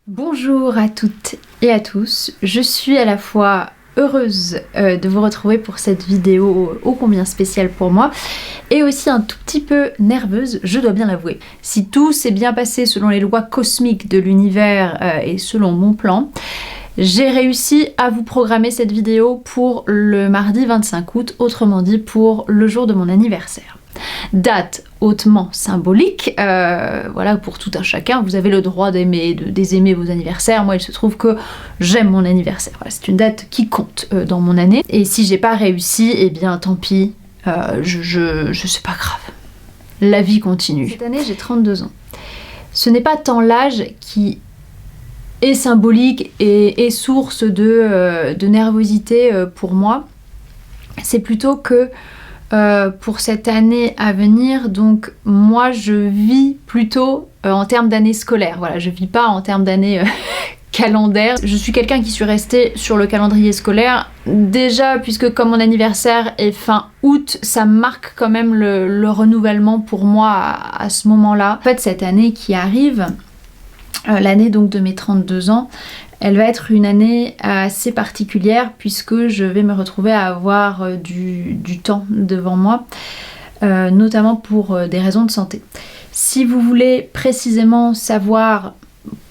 Bonjour à toutes et à tous, je suis à la fois heureuse de vous retrouver pour cette vidéo ô combien spéciale pour moi et aussi un tout petit peu nerveuse, je dois bien l'avouer. Si tout s'est bien passé selon les lois cosmiques de l'univers et selon mon plan, j'ai réussi à vous programmer cette vidéo pour le mardi 25 août, autrement dit pour le jour de mon anniversaire. Date hautement symbolique, voilà, pour tout un chacun, vous avez le droit d'aimer, de désaimer vos anniversaires. Moi il se trouve que j'aime mon anniversaire, voilà, c'est une date qui compte dans mon année, et si j'ai pas réussi, eh bien tant pis, c'est pas grave, la vie continue. Cette année j'ai 32 ans, ce n'est pas tant l'âge qui est symbolique et source de nervosité pour moi, c'est plutôt que pour cette année à venir, donc moi je vis plutôt en termes d'année scolaire, voilà, je vis pas en termes d'année calendaire. Je suis quelqu'un qui suis restée sur le calendrier scolaire, déjà puisque comme mon anniversaire est fin août, ça marque quand même le renouvellement pour moi à ce moment-là. En fait cette année qui arrive, l'année donc de mes 32 ans, elle va être une année assez particulière puisque je vais me retrouver à avoir du temps devant moi, notamment pour des raisons de santé. Si vous voulez précisément savoir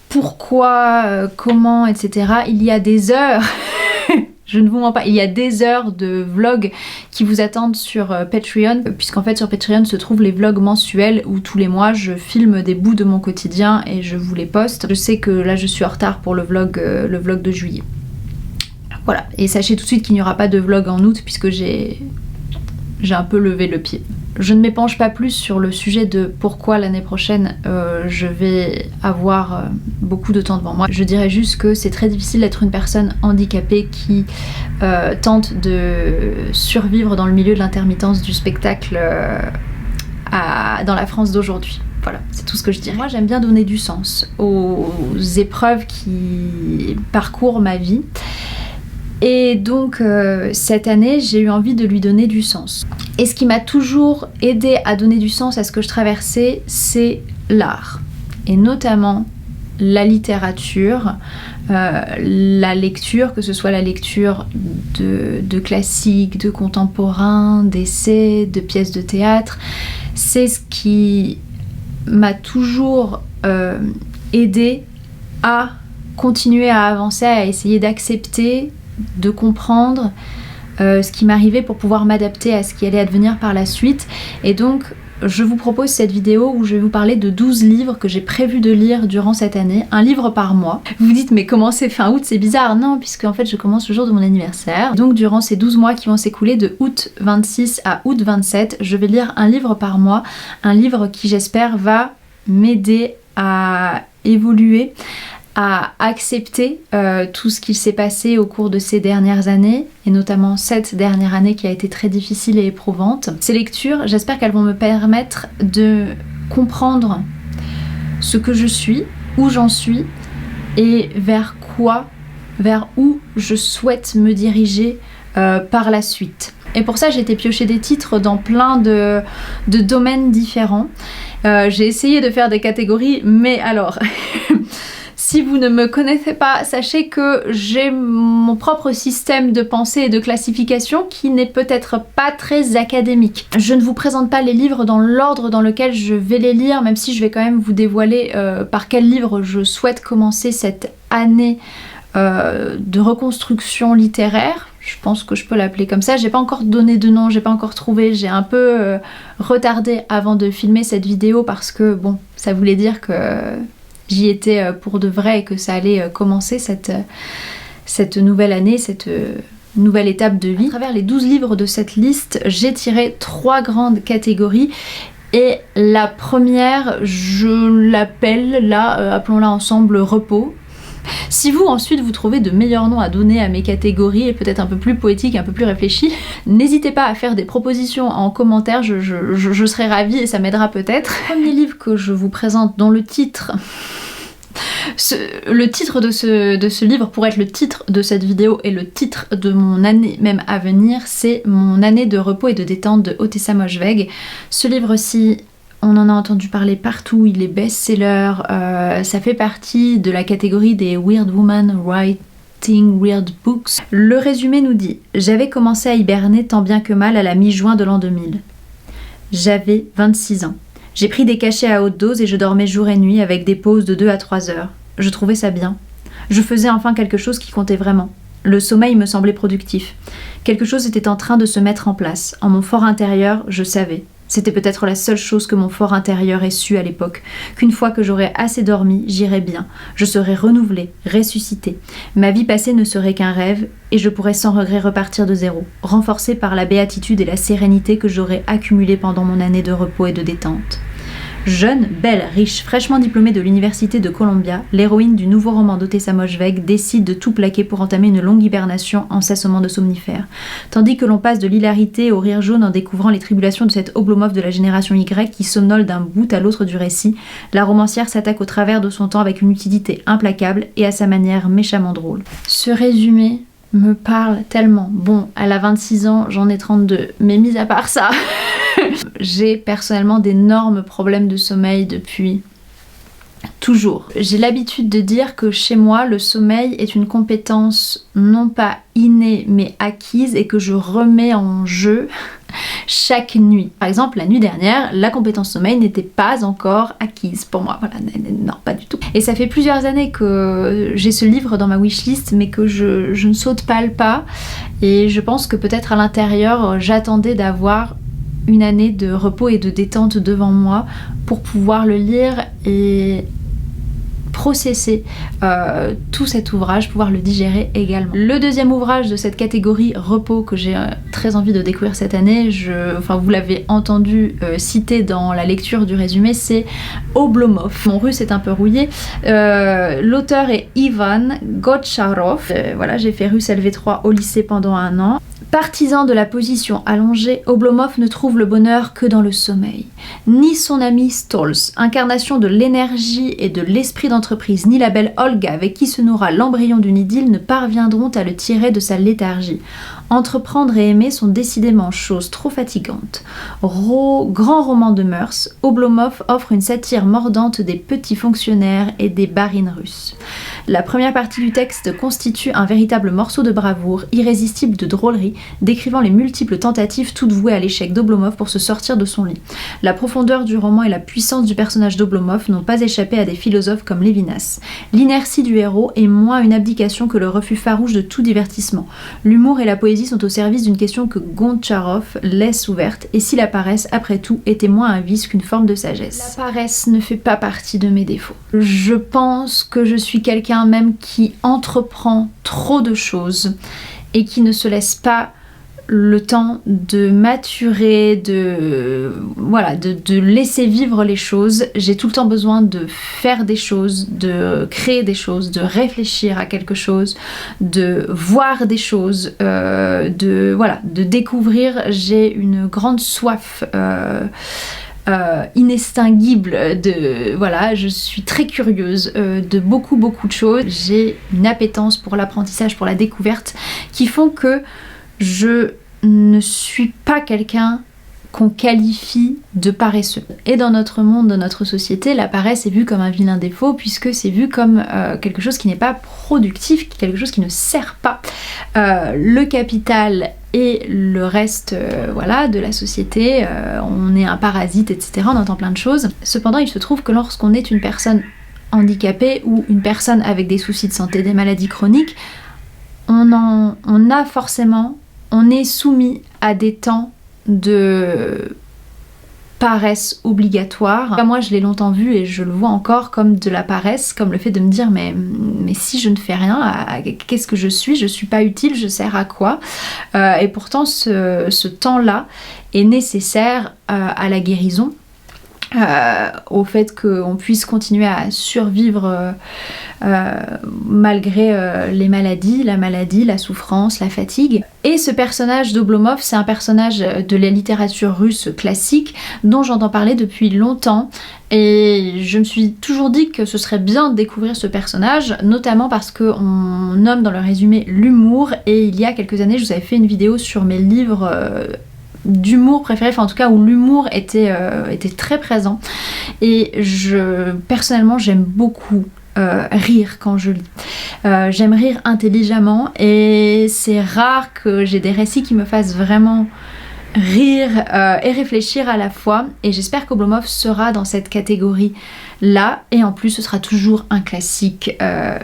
pourquoi, comment, etc., il y a des heures, je ne vous mens pas, il y a des heures de vlogs qui vous attendent sur Patreon, puisqu'en fait sur Patreon se trouvent les vlogs mensuels où tous les mois je filme des bouts de mon quotidien et je vous les poste. Je sais que là je suis en retard pour le vlog de juillet. Voilà, et sachez tout de suite qu'il n'y aura pas de vlog en août puisque j'ai un peu levé le pied. Je ne m'épanche pas plus sur le sujet de pourquoi l'année prochaine je vais avoir beaucoup de temps devant moi. Je dirais juste que c'est très difficile d'être une personne handicapée qui tente de survivre dans le milieu de l'intermittence du spectacle dans la France d'aujourd'hui. Voilà, c'est tout ce que je dirais. Moi j'aime bien donner du sens aux épreuves qui parcourent ma vie. Et donc cette année j'ai eu envie de lui donner du sens. Et ce qui m'a toujours aidé à donner du sens à ce que je traversais, c'est l'art. Et notamment la littérature, la lecture, que ce soit la lecture de classiques, de contemporains, d'essais, de pièces de théâtre. C'est ce qui m'a toujours aidé à continuer à avancer, à essayer d'accepter, de comprendre ce qui m'arrivait pour pouvoir m'adapter à ce qui allait advenir par la suite. Et donc je vous propose cette vidéo où je vais vous parler de 12 livres que j'ai prévu de lire durant cette année, un livre par mois. Vous vous dites mais comment c'est fin août, c'est bizarre? Non, puisque en fait je commence le jour de mon anniversaire. Donc durant ces 12 mois qui vont s'écouler de août 26 à août 27, je vais lire un livre par mois, un livre qui j'espère va m'aider à évoluer, à accepter tout ce qui s'est passé au cours de ces dernières années, et notamment cette dernière année qui a été très difficile et éprouvante. Ces lectures, j'espère qu'elles vont me permettre de comprendre ce que je suis, où j'en suis, et vers où je souhaite me diriger par la suite. Et pour ça j'ai été piocher des titres dans plein de domaines différents. J'ai essayé de faire des catégories, mais alors... Si vous ne me connaissez pas, sachez que j'ai mon propre système de pensée et de classification qui n'est peut-être pas très académique. Je ne vous présente pas les livres dans l'ordre dans lequel je vais les lire, même si je vais quand même vous dévoiler par quel livre je souhaite commencer cette année de reconstruction littéraire. Je pense que je peux l'appeler comme ça. J'ai pas encore donné de nom, j'ai pas encore trouvé. J'ai un peu retardé avant de filmer cette vidéo parce que bon, ça voulait dire que... j'y étais pour de vrai et que ça allait commencer cette nouvelle année, cette nouvelle étape de vie. À travers les 12 livres de cette liste, j'ai tiré 3 grandes catégories. Et la première, je l'appelle là, appelons-la ensemble repos. Si vous ensuite vous trouvez de meilleurs noms à donner à mes catégories et peut-être un peu plus poétiques, un peu plus réfléchis, n'hésitez pas à faire des propositions en commentaire, je serai ravie et ça m'aidera peut-être. Le premier livre que je vous présente dont le titre de ce livre pourrait être le titre de cette vidéo et le titre de mon année même à venir, c'est Mon année de repos et de détente de Ottessa Moshfegh. Ce livre-ci, on en a entendu parler partout, il est best-seller, ça fait partie de la catégorie des Weird Woman Writing Weird Books. Le résumé nous dit: j'avais commencé à hiberner tant bien que mal à la mi-juin de l'an 2000. J'avais 26 ans. J'ai pris des cachets à haute dose et je dormais jour et nuit avec des pauses de 2 à 3 heures. Je trouvais ça bien. Je faisais enfin quelque chose qui comptait vraiment. Le sommeil me semblait productif. Quelque chose était en train de se mettre en place. En mon fort intérieur, je savais. C'était peut-être la seule chose que mon fort intérieur ait su à l'époque, qu'une fois que j'aurais assez dormi, j'irais bien. Je serais renouvelée, ressuscitée. Ma vie passée ne serait qu'un rêve, et je pourrais sans regret repartir de zéro, renforcée par la béatitude et la sérénité que j'aurais accumulées pendant mon année de repos et de détente. Jeune, belle, riche, fraîchement diplômée de l'université de Columbia, l'héroïne du nouveau roman d'Otessa Moshfegh décide de tout plaquer pour entamer une longue hibernation en s'assommant de somnifères. Tandis que l'on passe de l'hilarité au rire jaune en découvrant les tribulations de cette Oblomov de la génération Y qui somnole d'un bout à l'autre du récit, la romancière s'attaque au travers de son temps avec une lucidité implacable et à sa manière méchamment drôle. Ce résumé me parle tellement. Bon, elle a 26 ans, j'en ai 32, mais mis à part ça... J'ai personnellement d'énormes problèmes de sommeil depuis toujours. J'ai l'habitude de dire que chez moi, le sommeil est une compétence non pas innée mais acquise et que je remets en jeu chaque nuit. Par exemple, la nuit dernière, la compétence sommeil n'était pas encore acquise pour moi. Voilà, non, pas du tout. Et ça fait plusieurs années que j'ai ce livre dans ma wishlist, mais que je ne saute pas le pas. Et je pense que peut-être à l'intérieur, j'attendais d'avoir une année de repos et de détente devant moi pour pouvoir le lire et processer tout cet ouvrage, pouvoir le digérer également. Le deuxième ouvrage de cette catégorie repos que j'ai très envie de découvrir cette année, vous l'avez entendu citer dans la lecture du résumé, c'est Oblomov. Mon russe est un peu rouillé. L'auteur est Ivan Gotcharov. Voilà, j'ai fait russe LV3 au lycée pendant 1 an. Partisan de la position allongée, Oblomov ne trouve le bonheur que dans le sommeil. Ni son ami Stolz, incarnation de l'énergie et de l'esprit d'entreprise, ni la belle Olga avec qui se nourra l'embryon d'une idylle ne parviendront à le tirer de sa léthargie. Entreprendre et aimer sont décidément choses trop fatigantes. Grand roman de mœurs, Oblomov offre une satire mordante des petits fonctionnaires et des barines russes. La première partie du texte constitue un véritable morceau de bravoure, irrésistible de drôlerie, décrivant les multiples tentatives toutes vouées à l'échec d'Oblomov pour se sortir de son lit. La profondeur du roman et la puissance du personnage d'Oblomov n'ont pas échappé à des philosophes comme Lévinas. L'inertie du héros est moins une abdication que le refus farouche de tout divertissement. L'humour et la poésie sont au service d'une question que Gontcharov laisse ouverte, et si la paresse, après tout, était moins un vice qu'une forme de sagesse. La paresse ne fait pas partie de mes défauts. Je pense que je suis quelqu'un même qui entreprend trop de choses et qui ne se laisse pas le temps de maturer, de laisser vivre les choses. J'ai tout le temps besoin de faire des choses, de créer des choses, de réfléchir à quelque chose, de voir des choses, de découvrir. J'ai une grande soif inextinguible je suis très curieuse de beaucoup de choses. J'ai une appétence pour l'apprentissage, pour la découverte qui font que je ne suis pas quelqu'un qu'on qualifie de paresseux. Et dans notre monde, dans notre société, la paresse est vue comme un vilain défaut puisque c'est vu comme quelque chose qui n'est pas productif, quelque chose qui ne sert pas le capital et le reste de la société. On est un parasite, etc. On entend plein de choses. Cependant, il se trouve que lorsqu'on est une personne handicapée ou une personne avec des soucis de santé, des maladies chroniques, on est soumis à des temps de paresse obligatoire. Moi je l'ai longtemps vu et je le vois encore comme de la paresse, comme le fait de me dire mais si je ne fais rien, qu'est-ce que je suis? Je suis pas utile, je sers à quoi? Et pourtant ce temps-là est nécessaire à la guérison. Au fait qu'on puisse continuer à survivre malgré les maladies, la souffrance, la fatigue. Et ce personnage d'Oblomov, c'est un personnage de la littérature russe classique dont j'entends parler depuis longtemps et je me suis toujours dit que ce serait bien de découvrir ce personnage, notamment parce qu'on nomme dans le résumé l'humour, et il y a quelques années je vous avais fait une vidéo sur mes livres d'humour préféré, enfin en tout cas où l'humour était très présent. Et personnellement j'aime beaucoup rire quand je lis. J'aime rire intelligemment et c'est rare que j'ai des récits qui me fassent vraiment rire et réfléchir à la fois, et j'espère qu'Oblomov sera dans cette catégorie là, et en plus ce sera toujours un classique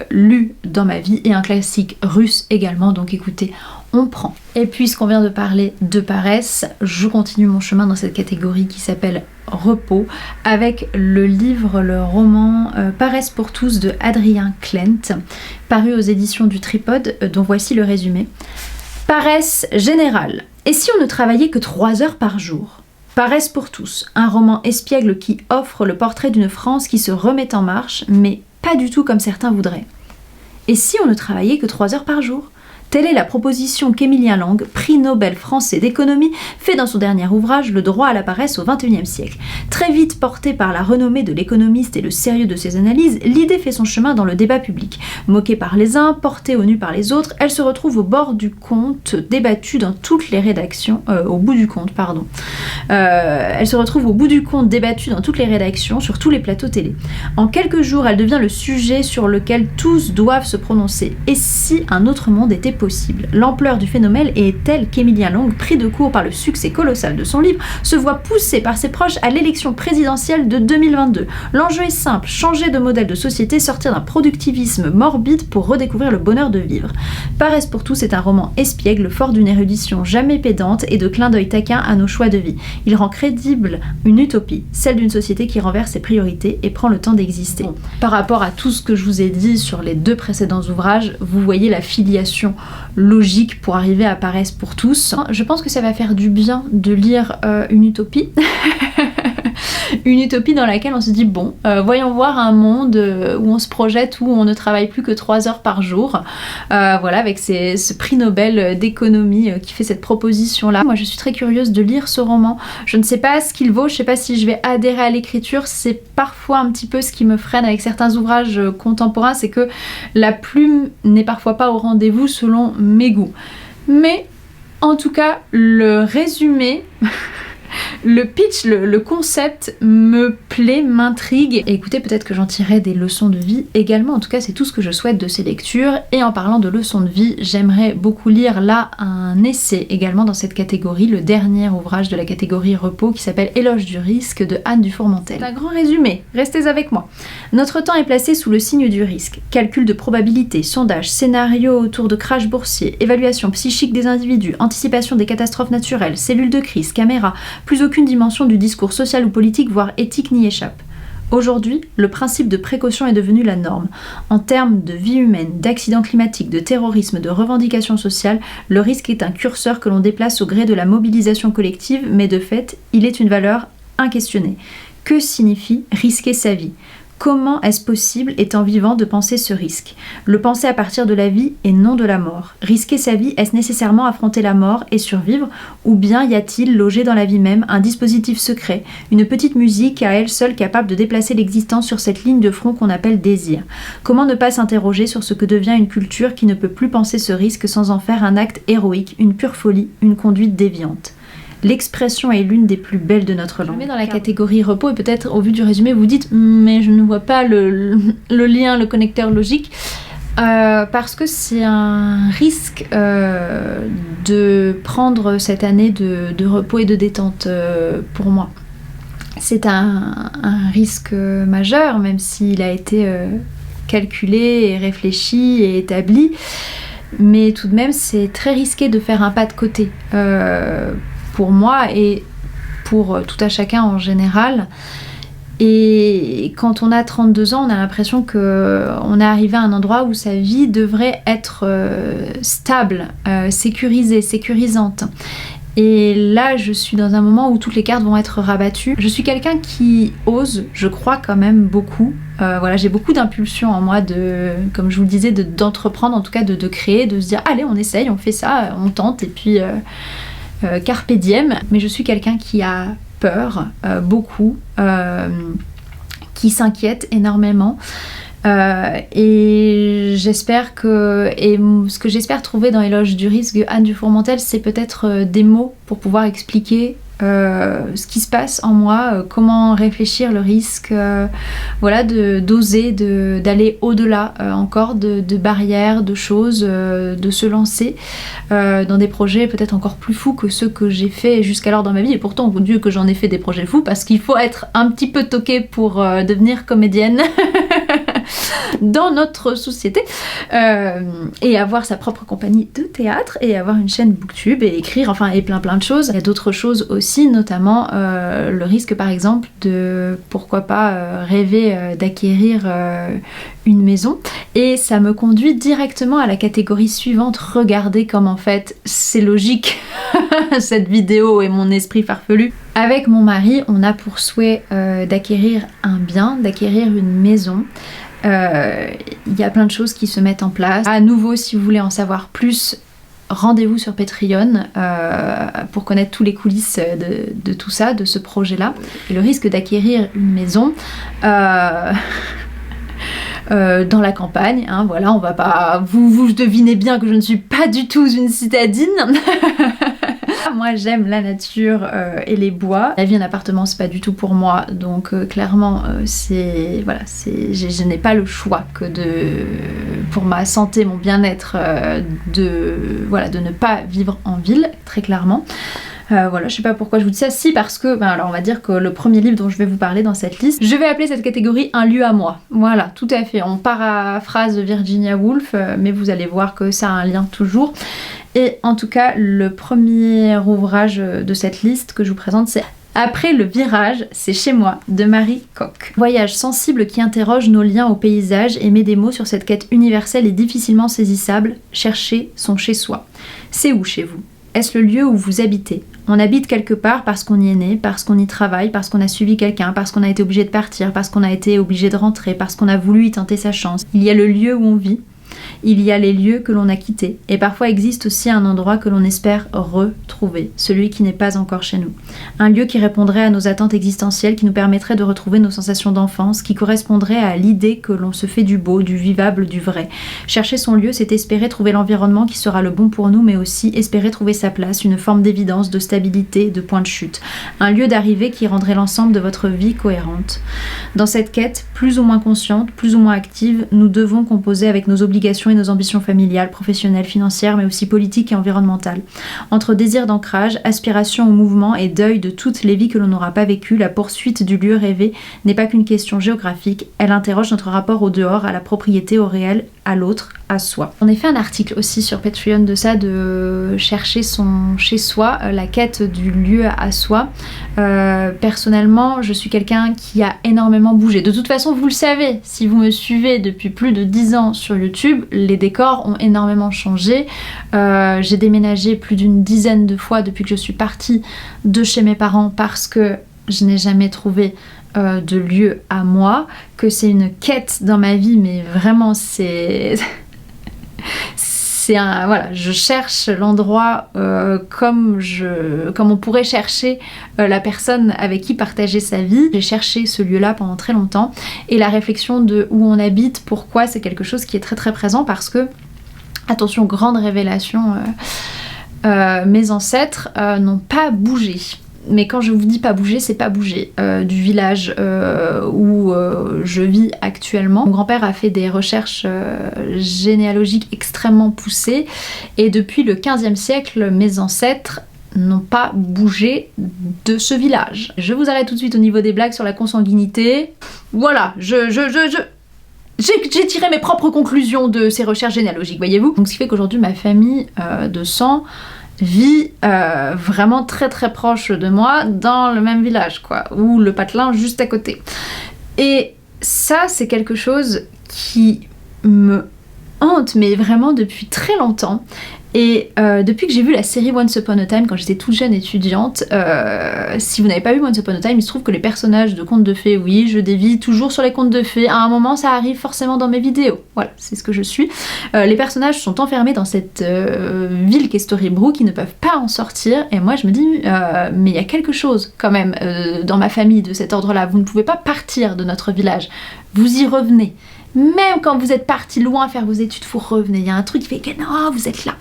lu dans ma vie, et un classique russe également, donc écoutez, on prend. Et puisqu'on vient de parler de paresse, je continue mon chemin dans cette catégorie qui s'appelle repos, avec le roman Paresse pour tous de Adrien Klent, paru aux éditions du Tripode, dont voici le résumé. Paresse générale. Et si on ne travaillait que 3 heures par jour ? Paresse pour tous, un roman espiègle qui offre le portrait d'une France qui se remet en marche, mais pas du tout comme certains voudraient. Et si on ne travaillait que 3 heures par jour ? Telle est la proposition qu'Émilien Lang, prix Nobel français d'économie, fait dans son dernier ouvrage Le droit à la paresse au XXIe siècle. Très vite portée par la renommée de l'économiste et le sérieux de ses analyses, l'idée fait son chemin dans le débat public. Moquée par les uns, portée au nu par les autres, elle se retrouve au bord du compte, débattue dans toutes les rédactions, au bout du compte, pardon. Elle se retrouve au bout du compte, débattue dans toutes les rédactions, sur tous les plateaux télé. En quelques jours, elle devient le sujet sur lequel tous doivent se prononcer. Et si un autre monde était possible ? L'ampleur du phénomène est telle qu'Émilien Lang, pris de court par le succès colossal de son livre, se voit poussé par ses proches à l'élection présidentielle de 2022. L'enjeu est simple, changer de modèle de société, sortir d'un productivisme morbide pour redécouvrir le bonheur de vivre. Paresse pour tous est un roman espiègle, fort d'une érudition jamais pédante et de clins d'œil taquins à nos choix de vie. Il rend crédible une utopie, celle d'une société qui renverse ses priorités et prend le temps d'exister. Par rapport à tout ce que je vous ai dit sur les 2 précédents ouvrages, vous voyez la filiation logique pour arriver à Paresse pour tous. Je pense que ça va faire du bien de lire une utopie. Une utopie dans laquelle on se dit bon, voyons voir un monde où on se projette, où on ne travaille plus que 3 heures par jour. Voilà, avec ce prix Nobel d'économie qui fait cette proposition-là. Moi, je suis très curieuse de lire ce roman. Je ne sais pas ce qu'il vaut, je ne sais pas si je vais adhérer à l'écriture. C'est parfois un petit peu ce qui me freine avec certains ouvrages contemporains, c'est que la plume n'est parfois pas au rendez-vous selon mes goûts. Mais en tout cas, le résumé... Le pitch, le concept me plaît, m'intrigue. Et écoutez, peut-être que j'en tirerai des leçons de vie également. En tout cas, c'est tout ce que je souhaite de ces lectures. Et en parlant de leçons de vie, j'aimerais beaucoup lire là un essai également dans cette catégorie, le dernier ouvrage de la catégorie repos qui s'appelle Éloge du risque de Anne Dufourmentel. C'est un grand résumé, restez avec moi. Notre temps est placé sous le signe du risque. Calcul de probabilité, sondage, scénario autour de crash boursier, évaluation psychique des individus, anticipation des catastrophes naturelles, cellules de crise, caméra. Plus aucune dimension du discours social ou politique, voire éthique, n'y échappe. Aujourd'hui, le principe de précaution est devenu la norme. En termes de vie humaine, d'accidents climatiques, de terrorisme, de revendications sociales, le risque est un curseur que l'on déplace au gré de la mobilisation collective, mais de fait, il est une valeur inquestionnée. Que signifie risquer sa vie ? Comment est-ce possible, étant vivant, de penser ce risque ? Le penser à partir de la vie et non de la mort. Risquer sa vie, est-ce nécessairement affronter la mort et survivre ? Ou bien y a-t-il, logé dans la vie même, un dispositif secret, une petite musique à elle seule capable de déplacer l'existence sur cette ligne de front qu'on appelle désir ? Comment ne pas s'interroger sur ce que devient une culture qui ne peut plus penser ce risque sans en faire un acte héroïque, une pure folie, une conduite déviante ? L'expression est l'une des plus belles de notre langue. Je mets dans la catégorie repos et peut-être au vu du résumé vous dites mais je ne vois pas le lien, le connecteur logique. Parce que c'est un risque de prendre cette année de repos et de détente pour moi. C'est un risque majeur, même s'il a été calculé et réfléchi et établi. Mais tout de même, c'est très risqué de faire un pas de côté. Pour moi et pour tout à chacun en général. Et quand on a 32 ans, on a l'impression qu'on est arrivé à un endroit où sa vie devrait être stable, sécurisée, sécurisante. Et là, je suis dans un moment où toutes les cartes vont être rabattues. Je suis quelqu'un qui ose, je crois quand même beaucoup. Voilà, j'ai beaucoup d'impulsions en moi, comme je vous le disais, d'entreprendre, en tout cas de créer, de se dire allez, on essaye, on fait ça, on tente, et puis... carpe diem, mais je suis quelqu'un qui a peur beaucoup, qui s'inquiète énormément, Et j'espère ce que j'espère trouver dans Éloge du risque Anne Dufourmentel, c'est peut-être des mots pour pouvoir expliquer ce qui se passe en moi, comment réfléchir le risque, voilà, d'oser, d'aller au-delà encore de barrières, de choses, de se lancer dans des projets peut-être encore plus fous que ceux que j'ai fait jusqu'alors dans ma vie. Et pourtant, mon Dieu, que j'en ai fait des projets fous, parce qu'il faut être un petit peu toqué pour devenir comédienne dans notre société, et avoir sa propre compagnie de théâtre et avoir une chaîne Booktube et écrire, enfin, et plein de choses. Il y a d'autres choses aussi, notamment le risque par exemple de, pourquoi pas, rêver d'acquérir une maison. Et ça me conduit directement à la catégorie suivante. Regardez comme en fait c'est logique cette vidéo et mon esprit farfelu. Avec mon mari, on a pour souhait d'acquérir un bien, d'acquérir une maison. Il y a plein de choses qui se mettent en place. À nouveau, si vous voulez en savoir plus, rendez-vous sur Patreon pour connaître tous les coulisses de tout ça, de ce projet-là. Et le risque d'acquérir une maison dans la campagne, hein, voilà, on va pas... Vous devinez bien que je ne suis pas du tout une citadine. Moi j'aime la nature et les bois. La vie en appartement c'est pas du tout pour moi, donc clairement je n'ai pas le choix que pour ma santé, mon bien-être, de ne pas vivre en ville, très clairement. Voilà, je sais pas pourquoi je vous dis ça, si parce que, alors on va dire que le premier livre dont je vais vous parler dans cette liste, je vais appeler cette catégorie un lieu à moi. Voilà, tout à fait, on paraphrase Virginia Woolf, mais vous allez voir que ça a un lien toujours. Et en tout cas, le premier ouvrage de cette liste que je vous présente, c'est Après le virage, c'est chez moi, de Marie Koch. Voyage sensible qui interroge nos liens au paysage et met des mots sur cette quête universelle et difficilement saisissable, chercher son chez-soi. C'est où chez vous ? Est-ce le lieu où vous habitez ? On habite quelque part parce qu'on y est né, parce qu'on y travaille, parce qu'on a suivi quelqu'un, parce qu'on a été obligé de partir, parce qu'on a été obligé de rentrer, parce qu'on a voulu y tenter sa chance. Il y a le lieu où on vit, il y a les lieux que l'on a quittés, et parfois existe aussi un endroit que l'on espère retrouver, celui qui n'est pas encore chez nous. Un lieu qui répondrait à nos attentes existentielles, qui nous permettrait de retrouver nos sensations d'enfance, qui correspondrait à l'idée que l'on se fait du beau, du vivable, du vrai. Chercher son lieu, c'est espérer trouver l'environnement qui sera le bon pour nous, mais aussi espérer trouver sa place, une forme d'évidence, de stabilité, de point de chute. Un lieu d'arrivée qui rendrait l'ensemble de votre vie cohérente. Dans cette quête, plus ou moins consciente, plus ou moins active, nous devons composer avec nos obligations et nos ambitions familiales, professionnelles, financières, mais aussi politiques et environnementales. Entre désir d'ancrage, aspiration au mouvement et deuil de toutes les vies que l'on n'aura pas vécues, la poursuite du lieu rêvé n'est pas qu'une question géographique, elle interroge notre rapport au dehors, à la propriété, au réel, à l'autre, à soi. On a fait un article aussi sur Patreon de ça, de chercher son chez-soi, la quête du lieu à soi. Personnellement, je suis quelqu'un qui a énormément bougé. De toute façon, vous le savez, si vous me suivez depuis plus de 10 ans sur YouTube, les décors ont énormément changé. J'ai déménagé plus d'une dizaine de fois depuis que je suis partie de chez mes parents parce que je n'ai jamais trouvé de lieu à moi, que c'est une quête dans ma vie, mais vraiment c'est voilà, je cherche l'endroit comme on pourrait chercher la personne avec qui partager sa vie. J'ai cherché ce lieu-là pendant très longtemps, et la réflexion de où on habite, pourquoi, c'est quelque chose qui est très très présent, parce que, attention, grande révélation, mes ancêtres n'ont pas bougé. Mais quand je vous dis pas bouger, c'est pas bouger du village où je vis actuellement. Mon grand-père a fait des recherches généalogiques extrêmement poussées, et depuis le 15e siècle, mes ancêtres n'ont pas bougé de ce village. Je vous arrête tout de suite au niveau des blagues sur la consanguinité. Voilà, j'ai tiré mes propres conclusions de ces recherches généalogiques, voyez-vous. Donc ce qui fait qu'aujourd'hui, ma famille de sang vit vraiment très très proche de moi, dans le même village, quoi, ou le patelin juste à côté. Et ça, c'est quelque chose qui me hante, mais vraiment depuis très longtemps. Et depuis que j'ai vu la série Once Upon a Time quand j'étais toute jeune étudiante, si vous n'avez pas vu Once Upon a Time, il se trouve que les personnages de contes de fées, oui, je dévie toujours sur les contes de fées, à un moment ça arrive forcément dans mes vidéos, voilà, c'est ce que je suis. Les personnages sont enfermés dans cette ville qu'est Storybrooke, qui ne peuvent pas en sortir, et moi je me dis, mais il y a quelque chose quand même dans ma famille de cet ordre-là, vous ne pouvez pas partir de notre village, vous y revenez. Même quand vous êtes parti loin faire vos études, vous revenez. Il y a un truc qui fait que non, vous êtes là.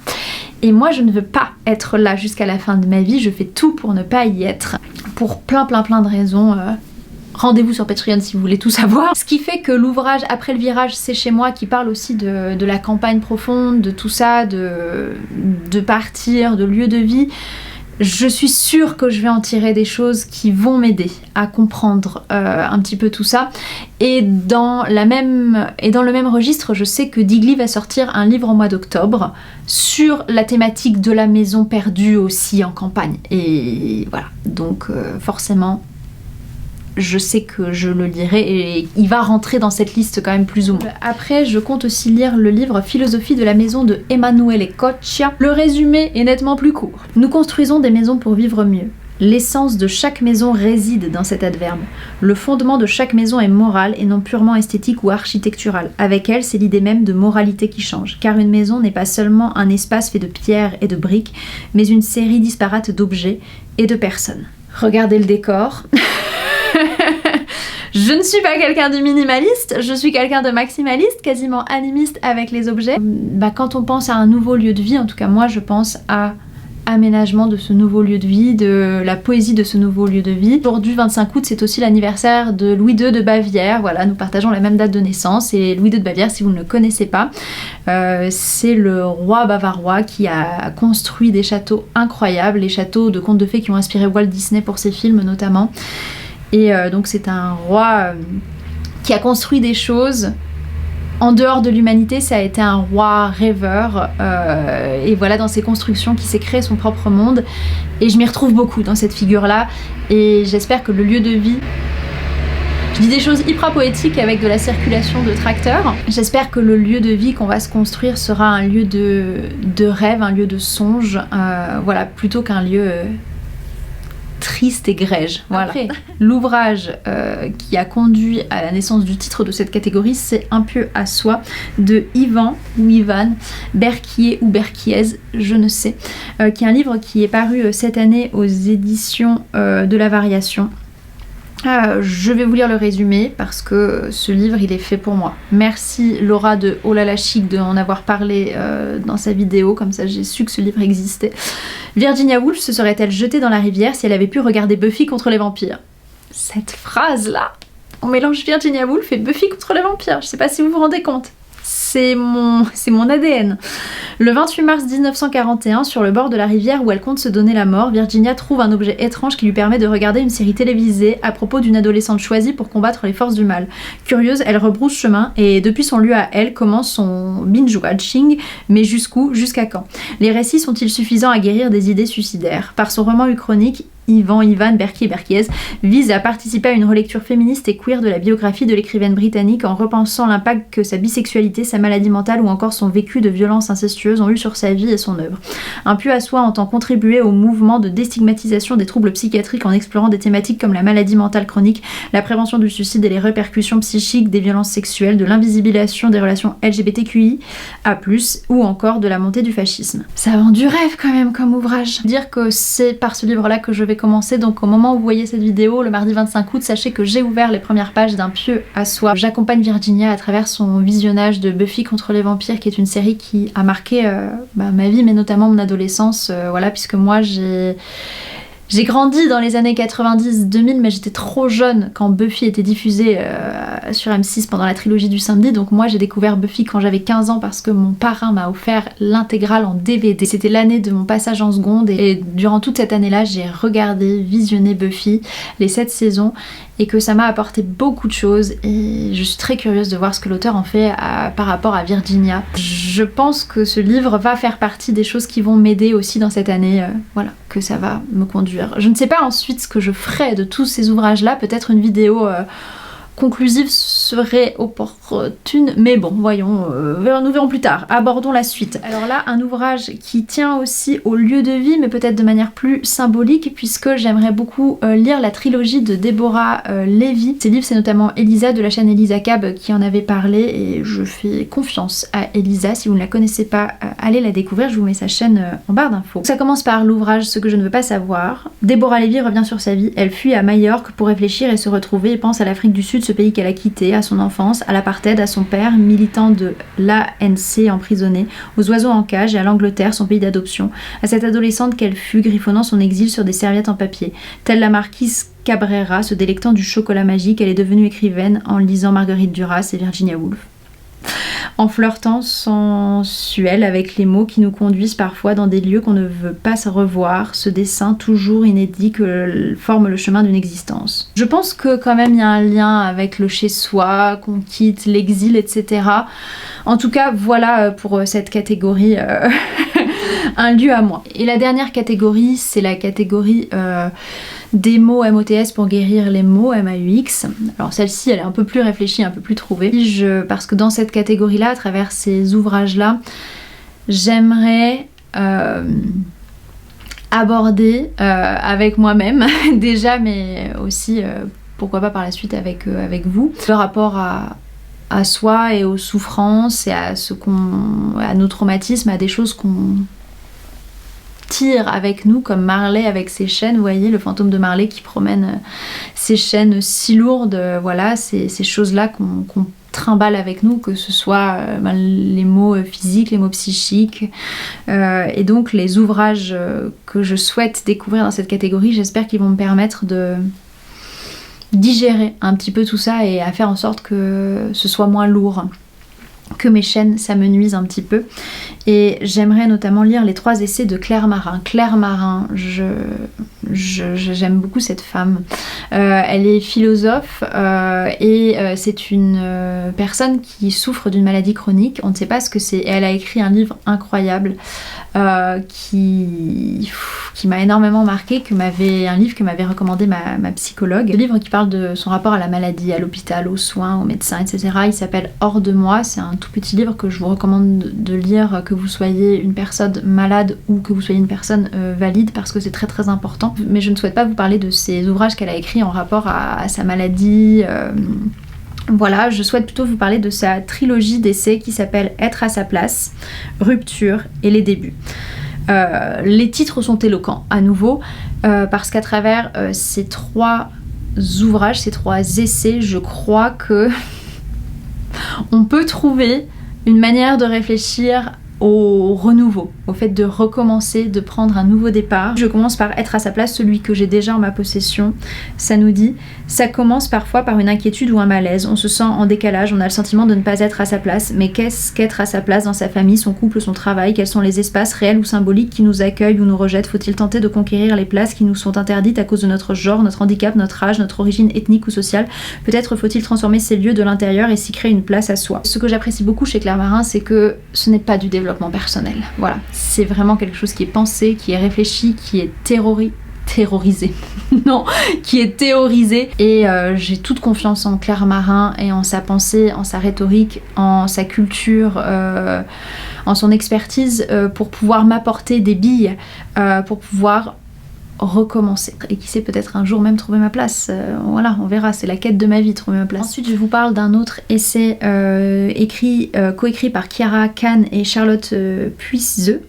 Et moi, je ne veux pas être là jusqu'à la fin de ma vie. Je fais tout pour ne pas y être. Pour plein de raisons. Rendez-vous sur Patreon si vous voulez tout savoir. Ce qui fait que l'ouvrage Après le virage, c'est chez moi, qui parle aussi de la campagne profonde, de tout ça, de partir, de lieu de vie. Je suis sûre que je vais en tirer des choses qui vont m'aider à comprendre un petit peu tout ça. Et dans le même registre, je sais que Digli va sortir un livre au mois d'octobre sur la thématique de la maison perdue aussi en campagne. Et voilà, donc forcément, je sais que je le lirai et il va rentrer dans cette liste quand même plus ou moins. Après, je compte aussi lire le livre Philosophie de la maison de Emanuele Coccia. Le résumé est nettement plus court. Nous construisons des maisons pour vivre mieux. L'essence de chaque maison réside dans cet adverbe. Le fondement de chaque maison est moral et non purement esthétique ou architectural. Avec elle, c'est l'idée même de moralité qui change. Car une maison n'est pas seulement un espace fait de pierres et de briques, mais une série disparate d'objets et de personnes. Regardez le décor. Je ne suis pas quelqu'un de minimaliste, je suis quelqu'un de maximaliste, quasiment animiste avec les objets. Quand on pense à un nouveau lieu de vie, en tout cas moi je pense à aménagement de ce nouveau lieu de vie, de la poésie de ce nouveau lieu de vie. Aujourd'hui, 25 août, c'est aussi l'anniversaire de Louis II de Bavière. Voilà, nous partageons la même date de naissance. Et Louis II de Bavière, si vous ne le connaissez pas, c'est le roi bavarois qui a construit des châteaux incroyables, les châteaux de contes de fées qui ont inspiré Walt Disney pour ses films notamment. Et donc c'est un roi qui a construit des choses. En dehors de l'humanité, ça a été un roi rêveur, et voilà, dans ses constructions, qui s'est créé son propre monde. Et je m'y retrouve beaucoup dans cette figure-là, et j'espère que le lieu de vie... Je dis des choses hyper poétiques avec de la circulation de tracteurs. J'espère que le lieu de vie qu'on va se construire sera un lieu de rêve, un lieu de songe, voilà, plutôt qu'un lieu... triste et grège. Voilà. Après, l'ouvrage qui a conduit à la naissance du titre de cette catégorie, c'est Un pieu à soi de Ivan Berquier ou Berquiez, je ne sais, qui est un livre qui est paru cette année aux éditions de la Variation. Je vais vous lire le résumé parce que ce livre il est fait pour moi. Merci Laura de Oh là là chic de en avoir parlé dans sa vidéo, comme ça j'ai su que ce livre existait. Virginia Woolf se serait-elle jetée dans la rivière si elle avait pu regarder Buffy contre les vampires? Cette phrase là, on mélange Virginia Woolf et Buffy contre les vampires, je sais pas si vous vous rendez compte. C'est mon ADN. Le 28 mars 1941, sur le bord de la rivière où elle compte se donner la mort, Virginia trouve un objet étrange qui lui permet de regarder une série télévisée à propos d'une adolescente choisie pour combattre les forces du mal. Curieuse, elle rebrousse chemin et depuis son lieu à elle commence son binge-watching, mais jusqu'où? Jusqu'à quand? Les récits sont-ils suffisants à guérir des idées suicidaires? Par son roman uchronique, Ivan Berquiez vise à participer à une relecture féministe et queer de la biographie de l'écrivaine britannique en repensant l'impact que sa bisexualité, sa maladie mentale ou encore son vécu de violence incestueuse ont eu sur sa vie et son œuvre. Un pieu à soi entend contribuer au mouvement de déstigmatisation des troubles psychiatriques en explorant des thématiques comme la maladie mentale chronique, la prévention du suicide et les répercussions psychiques des violences sexuelles, de l'invisibilisation des relations LGBTQI A+, ou encore de la montée du fascisme. Ça vend du rêve quand même comme ouvrage. Dire que c'est par ce livre-là que je vais commencer, donc au moment où vous voyez cette vidéo, le mardi 25 août, sachez que j'ai ouvert les premières pages d'Un pieu à soi. J'accompagne Virginia à travers son visionnage de Buffy contre les vampires, qui est une série qui a marqué ma vie, mais notamment mon adolescence, voilà, puisque moi j'ai grandi dans les années 90-2000, mais j'étais trop jeune quand Buffy était diffusée sur M6 pendant la trilogie du samedi, donc moi j'ai découvert Buffy quand j'avais 15 ans parce que mon parrain m'a offert l'intégrale en DVD. C'était l'année de mon passage en seconde et durant toute cette année-là, j'ai regardé, visionné Buffy, les 7 saisons, et que ça m'a apporté beaucoup de choses et je suis très curieuse de voir ce que l'auteur en fait par rapport à Virginia. Je pense que ce livre va faire partie des choses qui vont m'aider aussi dans cette année, voilà, que ça va me conduire. Je ne sais pas ensuite ce que je ferai de tous ces ouvrages-là, peut-être une vidéo conclusive serait opportune, mais bon, voyons, nous verrons plus tard. Abordons la suite. Alors là, un ouvrage qui tient aussi au lieu de vie, mais peut-être de manière plus symbolique, puisque j'aimerais beaucoup lire la trilogie de Deborah Levy. Ces livres, c'est notamment Elisa de la chaîne Elisa Cab qui en avait parlé, et je fais confiance à Elisa. Si vous ne la connaissez pas, allez la découvrir, je vous mets sa chaîne en barre d'infos. Ça commence par l'ouvrage Ce que je ne veux pas savoir. Deborah Levy revient sur sa vie, elle fuit à Majorque pour réfléchir et se retrouver et pense à l'Afrique du Sud, ce pays qu'elle a quitté, à son enfance, à l'apartheid, à son père, militant de l'ANC emprisonné, aux oiseaux en cage et à l'Angleterre, son pays d'adoption, à cette adolescente qu'elle fut, griffonnant son exil sur des serviettes en papier. Telle la marquise Cabrera, se délectant du chocolat magique, elle est devenue écrivaine en lisant Marguerite Duras et Virginia Woolf. En flirtant sensuel avec les mots qui nous conduisent parfois dans des lieux qu'on ne veut pas se revoir, ce dessin toujours inédit que forme le chemin d'une existence. Je pense que quand même il y a un lien avec le chez-soi, qu'on quitte, l'exil, etc. En tout cas, voilà pour cette catégorie un lieu à moi. Et la dernière catégorie, c'est la catégorie des mots MOTS pour guérir les mots MAUX. Alors celle-ci, elle est un peu plus réfléchie, un peu plus trouvée. Parce que dans cette catégorie-là, à travers ces ouvrages-là, j'aimerais aborder avec moi-même déjà, mais aussi pourquoi pas par la suite avec vous, le rapport à soi et aux souffrances et à nos traumatismes, à des choses qu'on tire avec nous, comme Marley avec ses chaînes, vous voyez, le fantôme de Marley qui promène ses chaînes si lourdes, voilà, ces choses-là qu'on trimballe avec nous, que ce soit les mots physiques, les mots psychiques, et donc les ouvrages que je souhaite découvrir dans cette catégorie, j'espère qu'ils vont me permettre de digérer un petit peu tout ça et à faire en sorte que ce soit moins lourd, que mes chaînes s'amenuisent un petit peu. Et j'aimerais notamment lire les 3 essais de Claire Marin. Claire Marin, j'aime beaucoup cette femme. Elle est philosophe et c'est une personne qui souffre d'une maladie chronique. On ne sait pas ce que c'est. Et elle a écrit un livre incroyable qui m'a énormément marqué, un livre que m'avait recommandé ma psychologue. Un livre qui parle de son rapport à la maladie, à l'hôpital, aux soins, aux médecins, etc. Il s'appelle Hors de moi. C'est un tout petit livre que je vous recommande de lire, que vous soyez une personne malade ou que vous soyez une personne valide, parce que c'est très très important. Mais je ne souhaite pas vous parler de ces ouvrages qu'elle a écrits en rapport à sa maladie. Voilà, je souhaite plutôt vous parler de sa trilogie d'essais qui s'appelle Être à sa place, Rupture et les débuts. Les titres sont éloquents à nouveau, parce qu'à travers ces 3 ouvrages, ces 3 essais, je crois que on peut trouver une manière de réfléchir au renouveau, au fait de recommencer, de prendre un nouveau départ. Je commence par Être à sa place, celui que j'ai déjà en ma possession. Ça nous dit: ça commence parfois par une inquiétude ou un malaise, on se sent en décalage, on a le sentiment de ne pas être à sa place, mais qu'est-ce qu'être à sa place dans sa famille, son couple, son travail? Quels sont les espaces réels ou symboliques qui nous accueillent ou nous rejettent? Faut-il tenter de conquérir les places qui nous sont interdites à cause de notre genre, notre handicap, notre âge, notre origine ethnique ou sociale? Peut-être faut-il transformer ces lieux de l'intérieur et s'y créer une place à soi. Ce que j'apprécie beaucoup chez Claire Marin, c'est que ce n'est pas du développement personnel. Voilà, c'est vraiment quelque chose qui est pensé, qui est réfléchi, qui est terrorisé. Non, qui est théorisé. Et j'ai toute confiance en Claire Marin et en sa pensée, en sa rhétorique, en sa culture, en son expertise pour pouvoir m'apporter des billes, pour pouvoir recommencer. Et qui sait, peut-être un jour même trouver ma place. Voilà, on verra, c'est la quête de ma vie, trouver ma place. Ensuite, je vous parle d'un autre essai coécrit par Chiara Kahn et Charlotte Puiseux,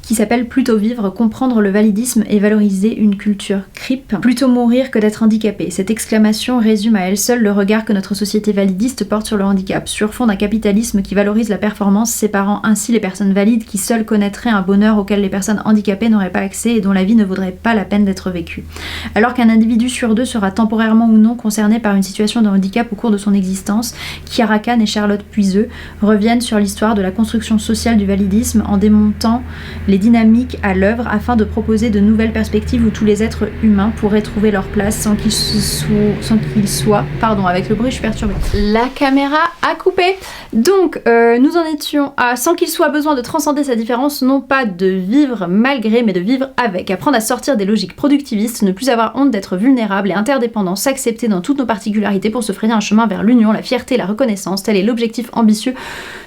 qui s'appelle Plutôt vivre, comprendre le validisme et valoriser une culture CRIP. Plutôt mourir que d'être handicapé. Cette exclamation résume à elle seule le regard que notre société validiste porte sur le handicap, sur fond d'un capitalisme qui valorise la performance, séparant ainsi les personnes valides qui seules connaîtraient un bonheur auquel les personnes handicapées n'auraient pas accès et dont la vie ne vaudrait pas la peine d'être vécue. Alors qu'un individu sur 2 sera temporairement ou non concerné par une situation de handicap au cours de son existence, Chiara Kahn et Charlotte Puiseux reviennent sur l'histoire de la construction sociale du validisme en démontant les dynamiques à l'œuvre afin de proposer de nouvelles perspectives où tous les êtres humains pourraient trouver leur place sans qu'ils soient... Pardon, avec le bruit je suis perturbée. La caméra a coupé. Donc nous en étions à sans qu'il soit besoin de transcender sa différence, non pas de vivre malgré mais de vivre avec, apprendre à sortir des logiques productivistes, ne plus avoir honte d'être vulnérable et interdépendant, s'accepter dans toutes nos particularités pour se frayer un chemin vers l'union, la fierté, la reconnaissance. Tel est l'objectif ambitieux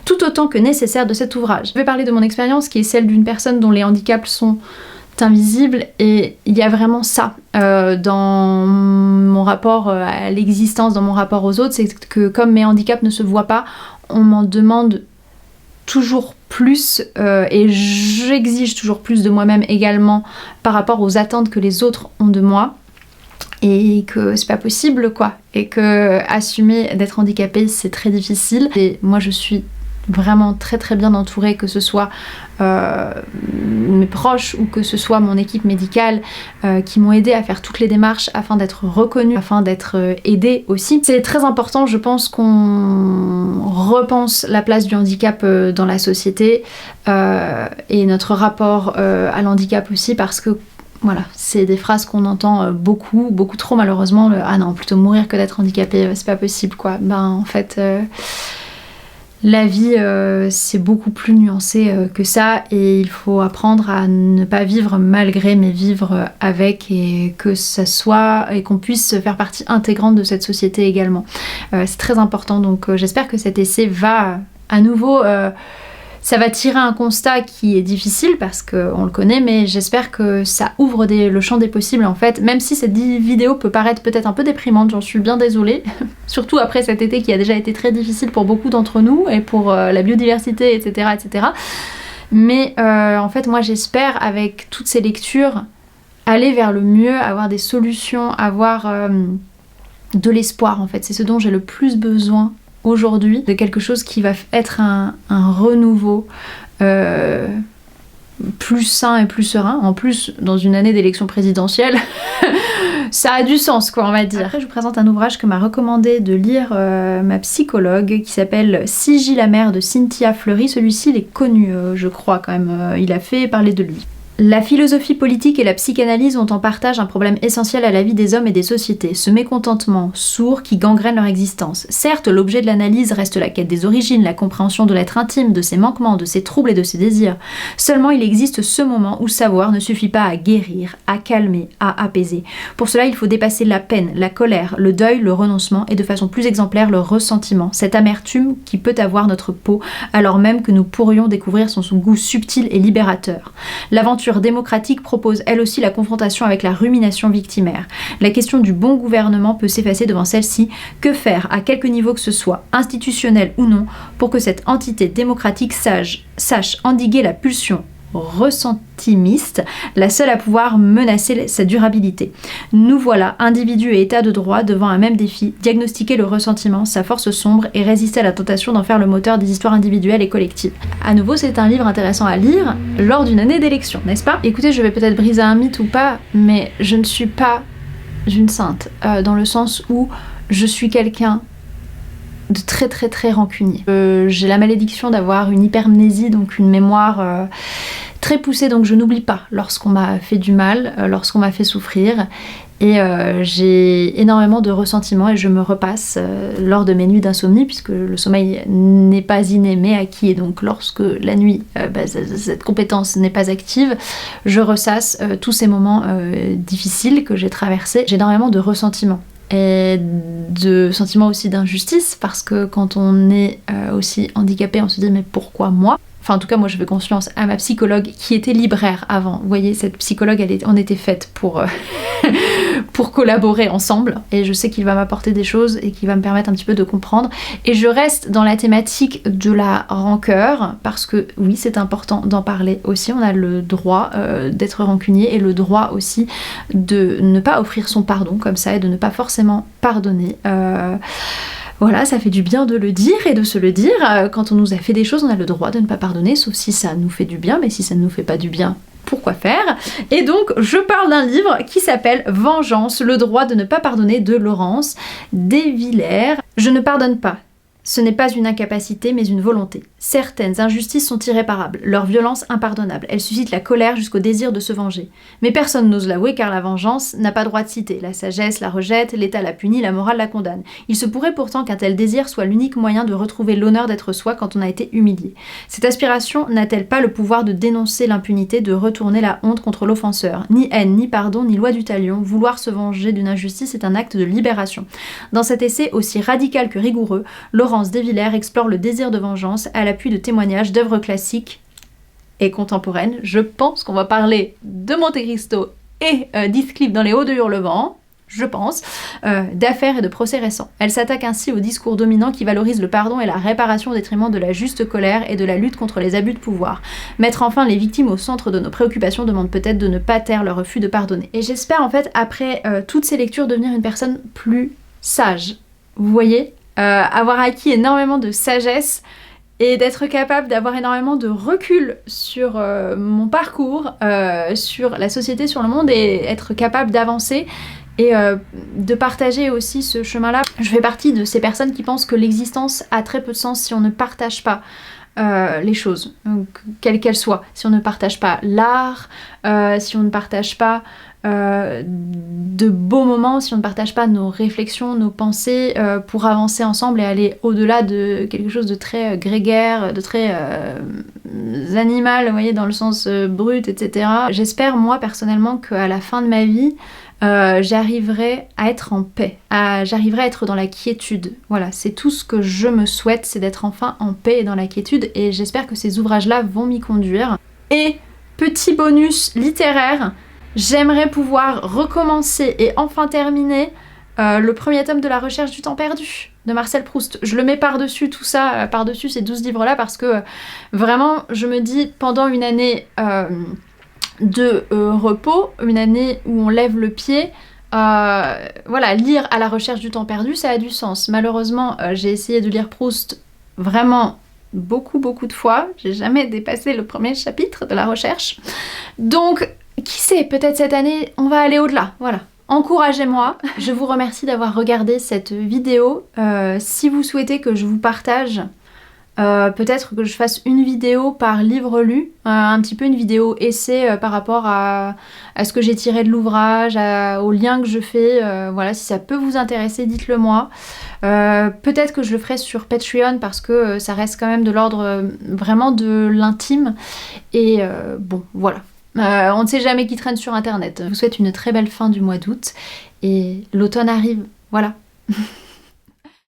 tout autant que nécessaire de cet ouvrage. Je vais parler de mon expérience qui est celle d'une personne dont les handicaps sont invisibles, et il y a vraiment ça dans mon rapport à l'existence, dans mon rapport aux autres, c'est que comme mes handicaps ne se voient pas, on m'en demande toujours plus et j'exige toujours plus de moi-même également par rapport aux attentes que les autres ont de moi. et que c'est pas possible quoi, et que assumer d'être handicapée c'est très difficile. Et moi je suis vraiment très bien entourée, que ce soit mes proches ou que ce soit mon équipe médicale qui m'ont aidée à faire toutes les démarches afin d'être reconnue, afin d'être aidée aussi. C'est très important, je pense, qu'on repense la place du handicap dans la société et notre rapport à l'handicap aussi, parce que voilà, c'est des phrases qu'on entend beaucoup trop malheureusement. Ah non, plutôt mourir que d'être handicapé, c'est pas possible quoi. Ben en fait, la vie c'est beaucoup plus nuancé que ça, et il faut apprendre à ne pas vivre malgré, mais vivre avec, et que ça soit, et qu'on puisse faire partie intégrante de cette société également. C'est très important, donc j'espère que cet essai va à nouveau... ça va tirer un constat qui est difficile parce qu'on le connaît, mais j'espère que ça ouvre le champ des possibles en fait, même si cette vidéo peut paraître peut-être un peu déprimante, j'en suis bien désolée, surtout après cet été qui a déjà été très difficile pour beaucoup d'entre nous et pour la biodiversité, etc. etc. Mais en fait moi j'espère avec toutes ces lectures aller vers le mieux, avoir des solutions, avoir de l'espoir en fait, c'est ce dont j'ai le plus besoin aujourd'hui, de quelque chose qui va être un renouveau plus sain et plus serein. En plus, dans une année d'élection présidentielle, ça a du sens quoi, on va dire. Après, je vous présente un ouvrage que m'a recommandé de lire ma psychologue, qui s'appelle Sigy la mère de Cynthia Fleury. Celui-ci il est connu, je crois quand même, il a fait parler de lui. La philosophie politique et la psychanalyse ont en partage un problème essentiel à la vie des hommes et des sociétés, ce mécontentement sourd qui gangrène leur existence. Certes, l'objet de l'analyse reste la quête des origines, la compréhension de l'être intime, de ses manquements, de ses troubles et de ses désirs. Seulement, il existe ce moment où savoir ne suffit pas à guérir, à calmer, à apaiser. Pour cela, il faut dépasser la peine, la colère, le deuil, le renoncement et de façon plus exemplaire le ressentiment, cette amertume qui peut avoir notre peau alors même que nous pourrions découvrir son goût subtil et libérateur. L'aventure démocratique propose elle aussi la confrontation avec la rumination victimaire. La question du bon gouvernement peut s'effacer devant celle-ci. Que faire, à quelque niveau que ce soit, institutionnel ou non, pour que cette entité démocratique sache endiguer la pulsion ressentimiste, la seule à pouvoir menacer sa durabilité. Nous voilà, individus et états de droit, devant un même défi, diagnostiquer le ressentiment, sa force sombre, et résister à la tentation d'en faire le moteur des histoires individuelles et collectives. À nouveau, c'est un livre intéressant à lire lors d'une année d'élection, n'est-ce pas? Écoutez, je vais peut-être briser un mythe ou pas, mais je ne suis pas une sainte, dans le sens où je suis quelqu'un de très rancunier. J'ai la malédiction d'avoir une hypermnésie, donc une mémoire très poussée, donc je n'oublie pas lorsqu'on m'a fait du mal, lorsqu'on m'a fait souffrir, et j'ai énormément de ressentiments et je me repasse lors de mes nuits d'insomnie, puisque le sommeil n'est pas inné mais acquis, et donc lorsque la nuit, cette compétence n'est pas active, je ressasse tous ces moments difficiles que j'ai traversés. J'ai énormément de ressentiments et de sentiments aussi d'injustice, parce que quand on est aussi handicapé, on se dit mais pourquoi moi? Enfin en tout cas moi je fais confiance à ma psychologue qui était libraire avant. Vous voyez, cette psychologue on était faite pour, pour collaborer ensemble, et je sais qu'il va m'apporter des choses et qu'il va me permettre un petit peu de comprendre. Et je reste dans la thématique de la rancœur, parce que oui c'est important d'en parler aussi, on a le droit d'être rancunier et le droit aussi de ne pas offrir son pardon comme ça et de ne pas forcément pardonner. Voilà, ça fait du bien de le dire et de se le dire. Quand on nous a fait des choses, on a le droit de ne pas pardonner, sauf si ça nous fait du bien, mais si ça ne nous fait pas du bien, pourquoi faire? Et donc, je parle d'un livre qui s'appelle Vengeance, le droit de ne pas pardonner, de Laurence Desvillers. Je ne pardonne pas. Ce n'est pas une incapacité, mais une volonté. Certaines injustices sont irréparables, leur violence impardonnable. Elles suscitent la colère jusqu'au désir de se venger. Mais personne n'ose l'avouer car la vengeance n'a pas droit de citer. La sagesse la rejette, l'État la punit, la morale la condamne. Il se pourrait pourtant qu'un tel désir soit l'unique moyen de retrouver l'honneur d'être soi quand on a été humilié. Cette aspiration n'a-t-elle pas le pouvoir de dénoncer l'impunité, de retourner la honte contre l'offenseur? Ni haine, ni pardon, ni loi du talion, vouloir se venger d'une injustice est un acte de libération. Dans cet essai aussi radical que rigoureux, Laurence Desvillers explore le désir de vengeance à l'appui de témoignages d'œuvres classiques et contemporaines. Je pense qu'on va parler de Monte Cristo et d'Heathcliff dans Les Hauts de Hurlevent. je pense, d'affaires et de procès récents. Elle s'attaque ainsi au discours dominant qui valorise le pardon et la réparation au détriment de la juste colère et de la lutte contre les abus de pouvoir. Mettre enfin les victimes au centre de nos préoccupations demande peut-être de ne pas taire leur refus de pardonner. Et j'espère en fait, après toutes ces lectures, devenir une personne plus sage. Vous voyez, avoir acquis énormément de sagesse et d'être capable d'avoir énormément de recul sur mon parcours, sur la société, sur le monde, et être capable d'avancer et de partager aussi ce chemin-là. Je fais partie de ces personnes qui pensent que l'existence a très peu de sens si on ne partage pas les choses, quelles qu'elles soient. Si on ne partage pas l'art, si on ne partage pas de beaux moments, si on ne partage pas nos réflexions, nos pensées pour avancer ensemble et aller au-delà de quelque chose de très grégaire, de très animal, vous voyez, dans le sens brut, etc. J'espère moi personnellement qu'à la fin de ma vie, j'arriverai à être en paix, j'arriverai à être dans la quiétude. Voilà, c'est tout ce que je me souhaite, c'est d'être enfin en paix et dans la quiétude, et j'espère que ces ouvrages-là vont m'y conduire. Et petit bonus littéraire, j'aimerais pouvoir recommencer et enfin terminer le premier tome de La Recherche du temps perdu de Marcel Proust. Je le mets par-dessus tout ça, par-dessus ces 12 livres-là, parce que vraiment, je me dis, pendant une année de repos, une année où on lève le pied, voilà, lire À la recherche du temps perdu, ça a du sens. Malheureusement, j'ai essayé de lire Proust vraiment beaucoup de fois, j'ai jamais dépassé le premier chapitre de La Recherche, donc qui sait, peut-être cette année on va aller au-delà, voilà. Encouragez-moi. Je vous remercie d'avoir regardé cette vidéo. Si vous souhaitez que je vous partage, peut-être que je fasse une vidéo par livre lu, un petit peu une vidéo essai par rapport à ce que j'ai tiré de l'ouvrage, aux liens que je fais, voilà, si ça peut vous intéresser, dites-le moi. Peut-être que je le ferai sur Patreon parce que ça reste quand même de l'ordre vraiment de l'intime, et bon, voilà. On ne sait jamais qui traîne sur internet. Je vous souhaite une très belle fin du mois d'août, et l'automne arrive, voilà.